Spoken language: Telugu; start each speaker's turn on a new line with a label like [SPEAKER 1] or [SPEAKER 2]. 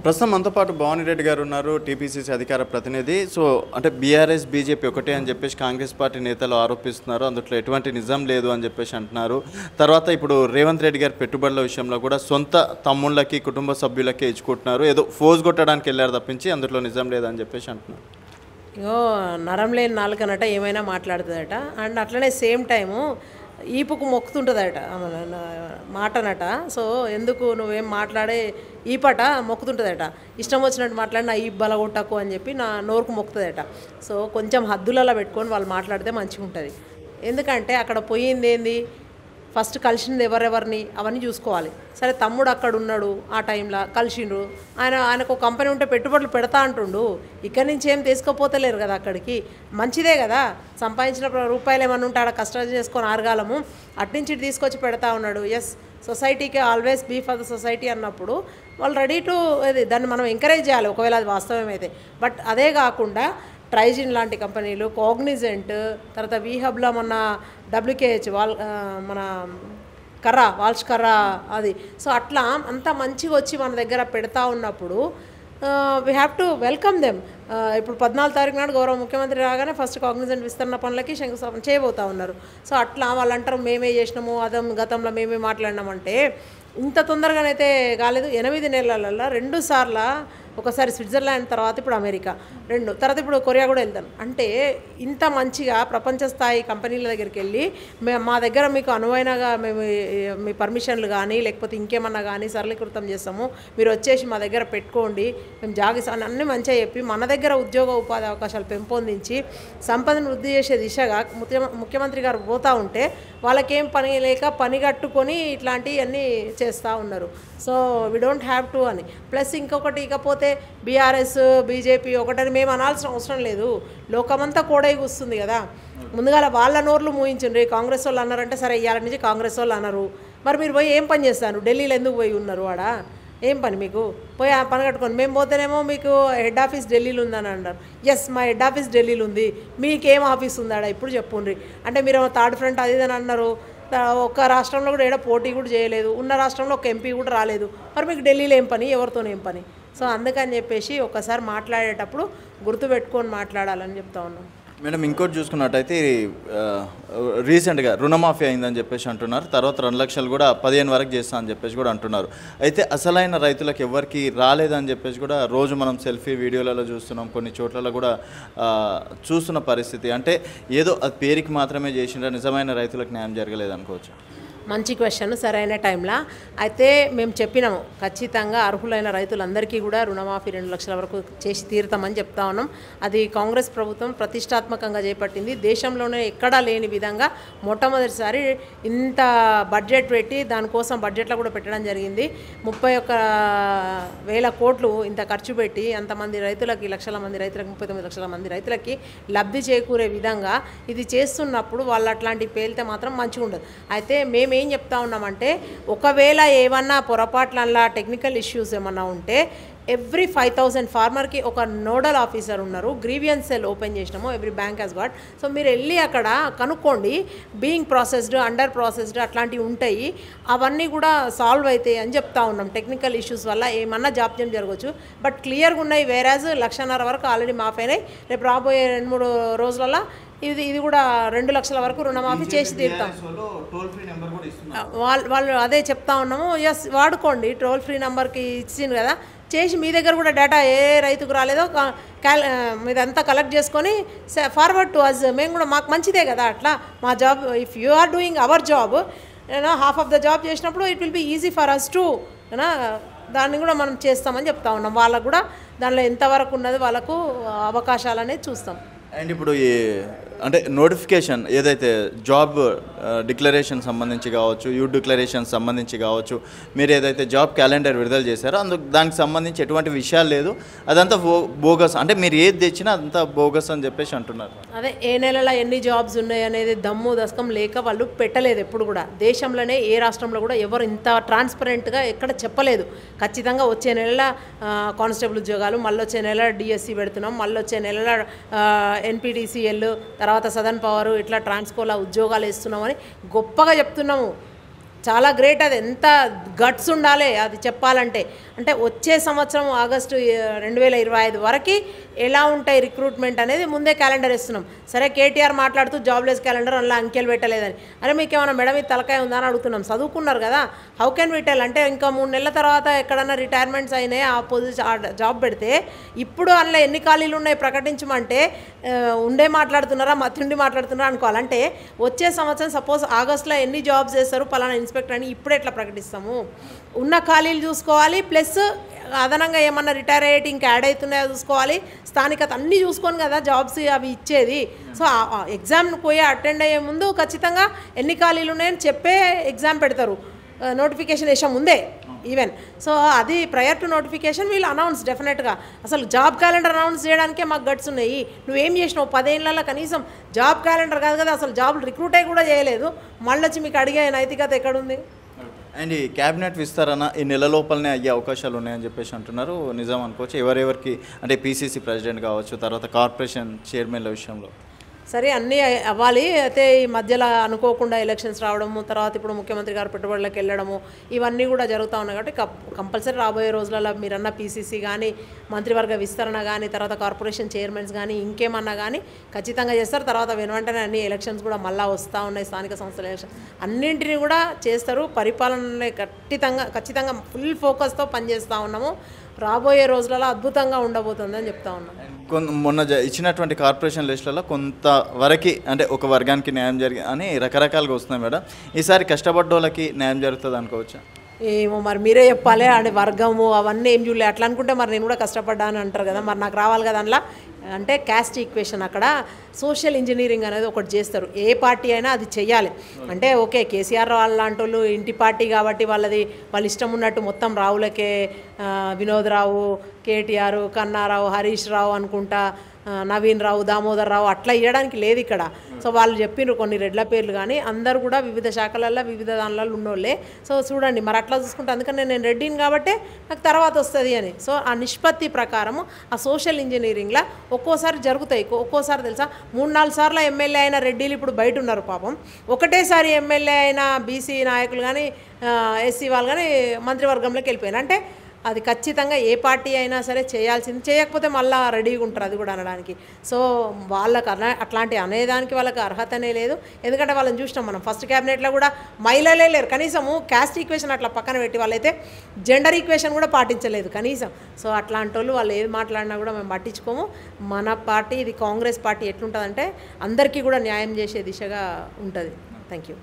[SPEAKER 1] ప్రస్తుతం మనతో పాటు భవానీ రెడ్డి గారు ఉన్నారు, టీపీసీసీ అధికార ప్రతినిధి. సో అంటే బీఆర్ఎస్ బీజేపీ ఒకటే అని చెప్పేసి కాంగ్రెస్ పార్టీ నేతలు ఆరోపిస్తున్నారు. అందులో ఎటువంటి నిజం లేదు అని చెప్పేసి అంటున్నారు. తర్వాత ఇప్పుడు రేవంత్ రెడ్డి గారి పెట్టుబడుల విషయంలో కూడా సొంత తమ్ముళ్ళకి కుటుంబ సభ్యులకే ఇచ్చుకుంటున్నారు. ఏదో ఫోజ్ కొట్టడానికి వెళ్ళారు తప్పించి అందులో నిజం లేదని చెప్పేసి అంటున్నారు.
[SPEAKER 2] ఇగో నరం లేని నాలుకనట ఏమైనా మాట్లాడుతుందట. అండ్ అట్లనే సేమ్ టైము ఈపుకు మొక్కుతుంటుందట మాటనట. సో ఎందుకు నువ్వేం మాట్లాడే ఈపట మొక్కుతుంటుందట. ఇష్టం వచ్చినట్టు మాట్లాడి నా ఈ బలగొట్టకు అని చెప్పి నా నోరుకు మొక్కుతుందట. సో కొంచెం హద్దులలో పెట్టుకొని వాళ్ళు మాట్లాడితే మంచిగా ఉంటుంది. ఎందుకంటే అక్కడ పోయింది ఏంది, ఫస్ట్ కలిసింది ఎవరెవరిని అవన్నీ చూసుకోవాలి. సరే తమ్ముడు అక్కడ ఉన్నాడు, ఆ టైంలో కలిసిండ్రు, ఆయనకు కంపెనీ ఉంటే పెట్టుబడులు పెడతా అంటుండు. ఇక్కడి నుంచి ఏం తీసుకోపోతలేరు కదా అక్కడికి. మంచిదే కదా, సంపాదించిన రూపాయలు ఏమన్నా ఉంటే ఆడ కష్టాలు చేసుకొని ఆరగాలము, అట్నుంచి తీసుకొచ్చి పెడతా ఉన్నాడు. ఎస్, సొసైటీకి always be for the society అన్నప్పుడు వాళ్ళు రెడీ టు దాన్ని మనం ఎంకరేజ్ చేయాలి ఒకవేళ అది వాస్తవమైతే. బట్ అదే కాకుండా ట్రైజిన్ లాంటి కంపెనీలు, కాగ్నిజెంట్, తర్వాత వీహబ్లో మన డబ్ల్యూకేహెచ్ మన వాల్ష్ కర్రా అది. సో అట్లా అంత మంచిగా వచ్చి మన దగ్గర పెడతా ఉన్నప్పుడు we have to welcome them. ఇప్పుడు 14 తారీఖు నాడు గౌరవ ముఖ్యమంత్రి రాగానే ఫస్ట్ కాగ్నిజెంట్ విస్తరణ పనులకి శంకుస్థాపన చేయబోతా ఉన్నారు. సో అట్లా వాళ్ళు అంటారు మేమే చేసినాము, గతంలో మేమే మాట్లాడినామంటే ఇంత తొందరగానైతే కాలేదు. 8 నెలలలో 2 సార్లు, ఒకసారి స్విట్జర్లాండ్, తర్వాత ఇప్పుడు అమెరికా, తర్వాత ఇప్పుడు కొరియా కూడా వెళ్తాను. అంటే ఇంత మంచిగా ప్రపంచ స్థాయి కంపెనీల దగ్గరికి వెళ్ళి మా దగ్గర మీకు అనువైనగా మేము మీ పర్మిషన్లు కానీ లేకపోతే ఇంకేమన్నా కానీ సరళీకృతం చేస్తాము, మీరు వచ్చేసి మా దగ్గర పెట్టుకోండి, మేము జాగిస్తామని అన్నీ మంచిగా చెప్పి మన దగ్గర ఉద్యోగ ఉపాధి అవకాశాలు పెంపొందించి సంపదను వృద్ధి చేసే దిశగా ముఖ్యమంత్రి గారు పోతూ ఉంటే వాళ్ళకేం పని లేక పని కట్టుకొని ఇట్లాంటివన్నీ చేస్తూ ఉన్నారు. So we don't have to అని. ప్లస్ ఇంకొకటి, ఇకపోతే బీఆర్ఎస్ బీజేపీ ఒకటని మేము అనాల్సిన అవసరం లేదు. లోకమంతా కోడై కూస్తుంది కదా. ముందుగా వాళ్ళ నోర్లు మూయించండి. కాంగ్రెస్ వాళ్ళు అన్నారంటే సరే ఇవాళ నుంచి కాంగ్రెస్ వాళ్ళు అన్నారు. మరి మీరు పోయి ఏం పని చేస్తారు? ఢిల్లీలో ఎందుకు పోయి ఉన్నారు? వాడ ఏం పని మీకు? పోయి ఆ పని కట్టుకోండి. మేము పోతేనేమో మీకు హెడ్ ఆఫీస్ ఢిల్లీలో ఉందని అంటారు. ఎస్, మా హెడ్ ఆఫీస్ ఢిల్లీలో ఉంది, మీకేం ఆఫీస్ ఉందాడా ఇప్పుడు చెప్పుండ్రి అంటే మీరు థర్డ్ ఫ్రంట్ అది అని అన్నారు. ఒక్క రాష్ట్రంలో కూడా ఏదో పోటీ కూడా చేయలేదు, ఉన్న రాష్ట్రంలో ఒక ఎంపీ కూడా రాలేదు. మరి మీకు ఢిల్లీలో ఏం పని, ఎవరితోనేం పని? సో అందుకని చెప్పేసి ఒకసారి మాట్లాడేటప్పుడు గుర్తుపెట్టుకొని మాట్లాడాలని చెప్తా ఉన్నాం.
[SPEAKER 1] మేడం, ఇంకోటి చూసుకున్నట్టయితే రీసెంట్గా రుణమాఫీ అయిందని చెప్పేసి అంటున్నారు. తర్వాత 2 లక్షలు కూడా 15 వరకు చేస్తా అని చెప్పేసి కూడా అంటున్నారు. అయితే అసలైన రైతులకు ఎవరికి రాలేదని చెప్పేసి కూడా రోజు మనం సెల్ఫీ వీడియోలలో చూస్తున్నాం, కొన్ని చోట్లలో కూడా చూస్తున్న పరిస్థితి. అంటే ఏదో అది పేరుకి మాత్రమే చేసిండ్రా, నిజమైన రైతులకు న్యాయం జరగలేదు అనుకోవచ్చు.
[SPEAKER 2] మంచి క్వశ్చన్, సరైన టైంలో. అయితే మేము చెప్పినాము ఖచ్చితంగా అర్హులైన రైతులందరికీ కూడా రుణమాఫీ 2 లక్షల వరకు చేసి తీరుతామని చెప్తా ఉన్నాం. అది కాంగ్రెస్ ప్రభుత్వం ప్రతిష్టాత్మకంగా చేపట్టింది. దేశంలోనే ఎక్కడా లేని విధంగా మొట్టమొదటిసారి ఇంత బడ్జెట్ పెట్టి దానికోసం బడ్జెట్లో కూడా పెట్టడం జరిగింది. 31,000 కోట్లు ఇంత ఖర్చు పెట్టి అంతమంది రైతులకి, లక్షల మంది రైతులకు, 39 లక్షల మంది రైతులకి లబ్ధి చేకూరే విధంగా ఇది చేస్తున్నప్పుడు వాళ్ళు అట్లాంటివి పేలితే మాత్రం మంచిగా ఉండదు. అయితే మేమేం చెప్తా ఉన్నామంటే ఒకవేళ ఏమన్నా పొరపాట్లల్లా టెక్నికల్ ఇష్యూస్ ఏమన్నా ఉంటే ఎవ్రీ 5,000 ఫార్మర్కి ఒక నోడల్ ఆఫీసర్ ఉన్నారు. గ్రీవియన్స్ సెల్ ఓపెన్ చేసినాము, every bank has got. So మీరు వెళ్ళి అక్కడ కనుక్కోండి, బీయింగ్ ప్రాసెస్డ్, అండర్ ప్రాసెస్డ్ అట్లాంటివి ఉంటాయి, అవన్నీ కూడా సాల్వ్ అవుతాయి అని చెప్తా ఉన్నాం. టెక్నికల్ ఇష్యూస్ వల్ల ఏమన్నా జాప్యం జరగవచ్చు, బట్ క్లియర్గా ఉన్నాయి. వేరాజ్ 1,50,000 వరకు ఆల్రెడీ మాఫ్ అయినాయి. రేపు రాబోయే 2-3 రోజులలో ఇది కూడా 2 లక్షల వరకు రుణమాఫీ చేసి తీరుతాం. వాళ్ళు అదే చెప్తా ఉన్నాము. ఎస్, వాడుకోండి, టోల్ ఫ్రీ నెంబర్కి ఇచ్చింది కదా, చేసి మీ దగ్గర కూడా డేటా ఏ రైతుకు రాలేదో మీదంతా కలెక్ట్ చేసుకొని ఫార్వర్డ్ టు అస్. మేము కూడా మాకు మంచిదే కదా అట్లా. మా job, if you are doing our job, half of the job చేసినప్పుడు it will be easy for us to దాన్ని కూడా మనం చేస్తామని చెప్తా ఉన్నాం. వాళ్ళకు కూడా దానిలో ఎంతవరకు ఉన్నది వాళ్ళకు అవకాశాలు అనేది చూస్తాం.
[SPEAKER 1] అండ్ ఇప్పుడు ఈ అంటే నోటిఫికేషన్ ఏదైతే జాబ్ డిక్లరేషన్ సంబంధించి కావచ్చు, యూత్ డిక్లరేషన్ సంబంధించి కావచ్చు, మీరు ఏదైతే జాబ్ క్యాలెండర్ విడుదల చేశారో దానికి సంబంధించి ఎటువంటి విషయాలు లేదు, అదంతా బోగస్, అంటే మీరు ఏది తెచ్చినా అదంతా బోగస్ అని చెప్పేసి అంటున్నారు.
[SPEAKER 2] అదే ఏ నెలలో ఎన్ని జాబ్స్ ఉన్నాయి అనేది దమ్ము దశకం లేక వాళ్ళు పెట్టలేదు. ఎప్పుడు కూడా దేశంలోనే ఏ రాష్ట్రంలో కూడా ఎవరు ఇంత ట్రాన్స్పరెంట్గా ఎక్కడ చెప్పలేదు. ఖచ్చితంగా వచ్చే నెల కానిస్టేబుల్ ఉద్యోగాలు, మళ్ళీ వచ్చే నెల డిఎస్సి పెడుతున్నాం, మళ్ళీ వచ్చే నెల ఎన్పిటిసిఎల్, తర్వాత సదర్న్ పవర్, ఇట్లా ట్రాన్స్కోలా ఉద్యోగాలు ఇస్తున్నామని గొప్పగా చెప్తున్నాము. చాలా గ్రేట్. అది ఎంత గట్స్ ఉండాలి అది చెప్పాలంటే. అంటే వచ్చే సంవత్సరం ఆగస్టు 2025 వరకు ఎలా ఉంటాయి రిక్రూట్మెంట్ అనేది ముందే క్యాలెండర్ ఇస్తున్నాం. సరే కేటీఆర్ మాట్లాడుతూ జాబ్లెస్ క్యాలెండర్ అలా అంకెలు పెట్టలేదని, అరే మీకు ఏమైనా మేడం ఇది తలకాయ ఉందా అని అడుగుతున్నాం. చదువుకున్నారు కదా, హౌ కెన్ వి టెల్? అంటే ఇంకా 3 నెలల తర్వాత ఎక్కడన్నా రిటైర్మెంట్స్ అయినాయి ఆ పొజిషన్ జాబ్ పెడితే ఇప్పుడు అందులో ఎన్ని ఖాళీలు ఉన్నాయి ప్రకటించమంటే ఉండే మాట్లాడుతున్నారా మత్తుండి మాట్లాడుతున్నారా అనుకోవాలంటే వచ్చే సంవత్సరం సపోజ్ ఆగస్టులో ఎన్ని జాబ్స్ చేస్తారు పలానా ఇన్స్పెక్టర్ అని ఇప్పుడు ఎట్లా ప్రకటిస్తాము? ఉన్న ఖాళీలు చూసుకోవాలి, ప్లస్ అదనంగా ఏమన్నా రిటైర్ అయ్యేటి ఇంకా యాడ్ అవుతున్నాయో చూసుకోవాలి, స్థానికత అన్నీ చూసుకొని కదా జాబ్స్ అవి ఇచ్చేది. సో ఎగ్జామ్ పోయి అటెండ్ అయ్యే ముందు ఖచ్చితంగా ఎన్ని ఖాళీలు ఉన్నాయని చెప్పే ఎగ్జామ్ పెడతారు, నోటిఫికేషన్ వేసే ముందే ఈవెన్. సో అది ప్రయర్ టు నోటిఫికేషన్ వీళ్ళు అనౌన్స్ డెఫినెట్గా. అసలు జాబ్ క్యాలెండర్ అనౌన్స్ చేయడానికే మాకు గట్స్ ఉన్నాయి. నువ్వేం చేసినావు 10 ఏళ్ళలో కనీసం జాబ్ క్యాలెండర్ కాదు కదా, అసలు జాబ్ రిక్రూట్ అయ్యి కూడా చేయలేదు, మళ్ళీ వచ్చి మీకు అడిగే నైతికత ఎక్కడుంది?
[SPEAKER 1] అండ్ ఈ క్యాబినెట్ విస్తరణ ఈ నెల లోపలనే అయ్యే అవకాశాలు ఉన్నాయని చెప్పేసి అంటున్నారు. నిజం అనుకోవచ్చు? ఎవరెవరికి అంటే పీసీసీ ప్రెసిడెంట్ కావచ్చు, తర్వాత కార్పొరేషన్ చైర్మన్ల విషయంలో
[SPEAKER 2] సరే అన్నీ అవ్వాలి. అయితే ఈ మధ్యలో అనుకోకుండా ఎలక్షన్స్ రావడము, తర్వాత ఇప్పుడు ముఖ్యమంత్రి గారు పెట్టుబడులకు వెళ్ళడము, ఇవన్నీ కూడా జరుగుతూ ఉన్నాయి. కాబట్టి కంపల్సరీ రాబోయే రోజులలో మీరన్న పీసీసీ కానీ మంత్రివర్గ విస్తరణ కానీ తర్వాత కార్పొరేషన్ చైర్మన్స్ కానీ ఇంకేమన్నా కానీ ఖచ్చితంగా చేస్తారు. తర్వాత వెంటనే అన్ని ఎలక్షన్స్ కూడా మళ్ళీ వస్తూ ఉన్నాయి, స్థానిక సంస్థల ఎలక్షన్ అన్నింటినీ కూడా చేస్తారు. పరిపాలనలో ఖచ్చితంగా ఫుల్ ఫోకస్తో పనిచేస్తూ ఉన్నాము. రాబోయే రోజులలో అద్భుతంగా ఉండబోతుందని చెప్తా ఉన్నాం.
[SPEAKER 1] మొన్న ఇచ్చినటువంటి కార్పొరేషన్ లిస్టులలో కొంతవరకు అంటే ఒక వర్గానికి న్యాయం జరిగి అని రకరకాలుగా వస్తున్నాయి మేడం. ఈసారి కష్టపడ్డోళ్ళకి న్యాయం జరుగుతుంది అనుకోవచ్చా?
[SPEAKER 2] ఏమో మరి మీరే చెప్పాలి. అంటే వర్గము అవన్నీ ఏం చూడలే. అట్లా అనుకుంటే మరి నేను కూడా కష్టపడ్డాను అంటారు కదా, మరి నాకు రావాలి కదా అందులో. అంటే క్యాస్ట్ ఈక్వేషన్ అక్కడ సోషల్ ఇంజనీరింగ్ అనేది ఒకటి చేస్తారు. ఏ పార్టీ అయినా అది చెయ్యాలి. అంటే ఓకే కేసీఆర్ వాళ్ళ లాంటి వాళ్ళు ఇంటి పార్టీ కాబట్టి వాళ్ళ ఇష్టం ఉన్నట్టు మొత్తం రావులకే వినోద్ రావు, కేటీఆర్, కన్నారావు, హరీష్ రావు అనుకుంటా, నవీన్ రావు, దామోదర్ రావు అట్లా ఇవ్వడానికి లేదు ఇక్కడ. సో వాళ్ళు చెప్పినారు కొన్ని రెడ్ల పేర్లు, కానీ అందరు కూడా వివిధ శాఖలలో వివిధ దానిలలో ఉన్నోళ్ళే. సో చూడండి మరి అట్లా చూసుకుంటే అందుకని నేను రెడ్డిని కాబట్టి నాకు తర్వాత వస్తుంది అని. సో ఆ నిష్పత్తి ప్రకారము ఆ సోషల్ ఇంజనీరింగ్లో ఒక్కోసారి జరుగుతాయి. ఒక్కోసారి తెలుసా 3-4 సార్లు ఎమ్మెల్యే అయిన రెడ్డిలు ఇప్పుడు బయట ఉన్నారు పాపం. ఒకటేసారి ఎమ్మెల్యే అయిన బీసీ నాయకులు కానీ ఎస్సీ వాళ్ళు కానీ మంత్రివర్గంలోకి వెళ్ళిపోయినారు. అంటే అది ఖచ్చితంగా ఏ పార్టీ అయినా సరే చేయాల్సింది, చేయకపోతే మళ్ళీ రెడీగా ఉంటారు అది కూడా అనడానికి. సో వాళ్ళకి అట్లాంటి అనేదానికి వాళ్ళకి అర్హతనే లేదు. ఎందుకంటే వాళ్ళని చూసినాం మనం ఫస్ట్ క్యాబినెట్లో కూడా మహిళలే లేరు. కనీసము క్యాస్ట్ ఈక్వేషన్ అట్లా పక్కన పెట్టి వాళ్ళైతే జెండర్ ఈక్వేషన్ కూడా పాటించలేదు కనీసం. సో అట్లాంటి వాళ్ళు ఏది మాట్లాడినా కూడా మేము పట్టించుకోము. మన పార్టీ ఇది కాంగ్రెస్ పార్టీ ఎట్లుంటుందంటే అందరికీ కూడా న్యాయం చేసే దిశగా ఉంటుంది. Thank you.